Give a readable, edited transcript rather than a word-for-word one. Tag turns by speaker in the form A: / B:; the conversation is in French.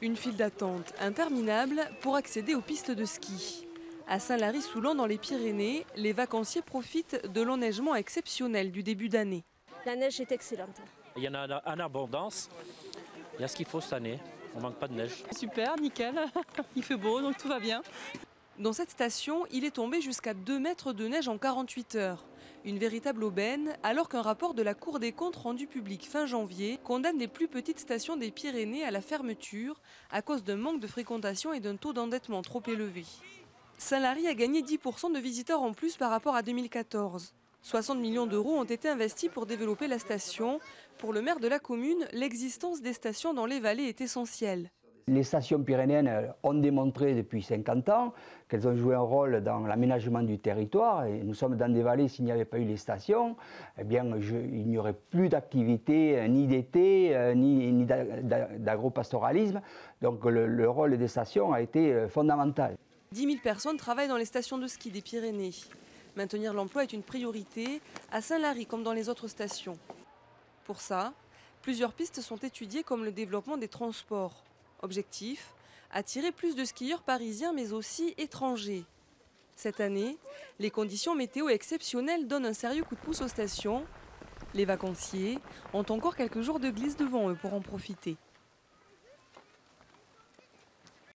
A: Une file d'attente interminable pour accéder aux pistes de ski. À Saint-Lary-Soulan, dans les Pyrénées, les vacanciers profitent de l'enneigement exceptionnel du début d'année.
B: La neige est excellente.
C: Il y en a en abondance. Il y a ce qu'il faut cette année. On ne manque pas de neige.
D: Super, nickel. Il fait beau, donc tout va bien.
A: Dans cette station, il est tombé jusqu'à 2 mètres de neige en 48 heures. Une véritable aubaine, alors qu'un rapport de la Cour des comptes rendu public fin janvier condamne les plus petites stations des Pyrénées à la fermeture à cause d'un manque de fréquentation et d'un taux d'endettement trop élevé. Saint-Lary a gagné 10% de visiteurs en plus par rapport à 2014. 60 millions d'euros ont été investis pour développer la station. Pour le maire de la commune, l'existence des stations dans les vallées est essentielle.
E: Les stations pyrénéennes ont démontré depuis 50 ans qu'elles ont joué un rôle dans l'aménagement du territoire. Et nous sommes dans des vallées, s'il n'y avait pas eu les stations, eh bien, il n'y aurait plus d'activité ni d'été, ni d'agropastoralisme. Donc le rôle des stations a été fondamental.
A: 10 000 personnes travaillent dans les stations de ski des Pyrénées. Maintenir l'emploi est une priorité, à Saint-Lary comme dans les autres stations. Pour ça, plusieurs pistes sont étudiées comme le développement des transports. Objectif, attirer plus de skieurs parisiens mais aussi étrangers. Cette année, les conditions météo exceptionnelles donnent un sérieux coup de pouce aux stations. Les vacanciers ont encore quelques jours de glisse devant eux pour en profiter.